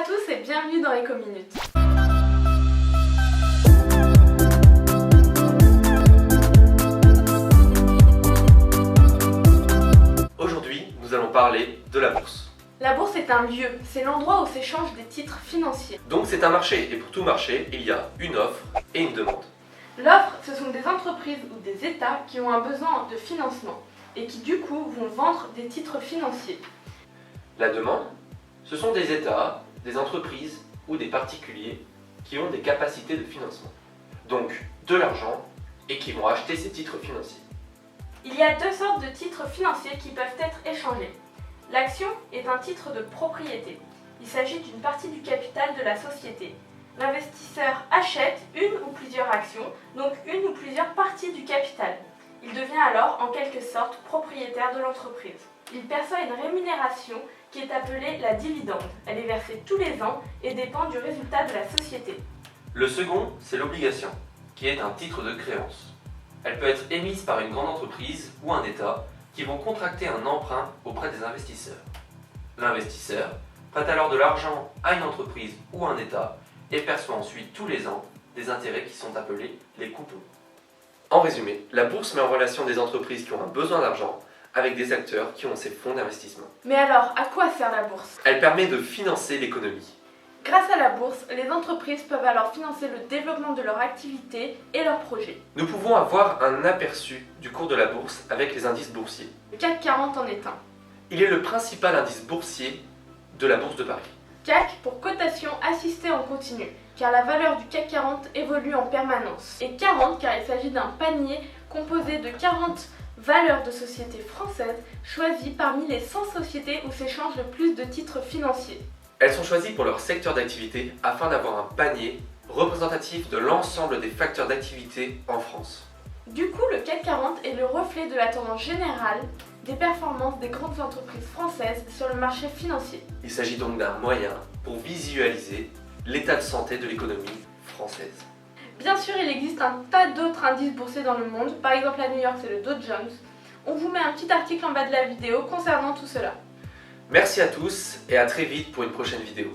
tous et bienvenue dans Éco-Minutes. Aujourd'hui, nous allons parler de la bourse. La bourse est un lieu, c'est l'endroit où s'échangent des titres financiers. Donc c'est un marché, et pour tout marché, il y a une offre et une demande. L'offre, ce sont des entreprises ou des États qui ont un besoin de financement et qui du coup vont vendre des titres financiers. La demande, ce sont des États, des entreprises ou des particuliers qui ont des capacités de financement, donc de l'argent, et qui vont acheter ces titres financiers. Il y a deux sortes de titres financiers qui peuvent être échangés. L'action est un titre de propriété. Il s'agit d'une partie du capital de la société. L'investisseur achète une ou plusieurs actions, donc une ou plusieurs parties du capital. Il devient alors en quelque sorte propriétaire de l'entreprise. Il perçoit une rémunération qui est appelée la dividende. Elle est versée tous les ans et dépend du résultat de la société. Le second, c'est l'obligation, qui est un titre de créance. Elle peut être émise par une grande entreprise ou un État qui vont contracter un emprunt auprès des investisseurs. L'investisseur prête alors de l'argent à une entreprise ou un État et perçoit ensuite tous les ans des intérêts qui sont appelés les coupons. En résumé, la bourse met en relation des entreprises qui ont un besoin d'argent avec des acteurs qui ont ces fonds d'investissement. Mais alors, à quoi sert la bourse ? Elle permet de financer l'économie. Grâce à la bourse, les entreprises peuvent alors financer le développement de leur activité et leurs projets. Nous pouvons avoir un aperçu du cours de la bourse avec les indices boursiers. Le CAC 40 en est un. Il est le principal indice boursier de la Bourse de Paris. CAC pour cotation assistée en continu, car la valeur du CAC 40 évolue en permanence. Et 40 car il s'agit d'un panier composé de 40 valeurs de sociétés françaises choisies parmi les 100 sociétés où s'échangent le plus de titres financiers. Elles sont choisies pour leur secteur d'activité afin d'avoir un panier représentatif de l'ensemble des facteurs d'activité en France. Du coup, le CAC 40 est le reflet de la tendance générale des performances des grandes entreprises françaises sur le marché financier. Il s'agit donc d'un moyen pour visualiser l'état de santé de l'économie française. Bien sûr, il existe un tas d'autres indices boursiers dans le monde. Par exemple, à New York, c'est le Dow Jones. On vous met un petit article en bas de la vidéo concernant tout cela. Merci à tous et à très vite pour une prochaine vidéo.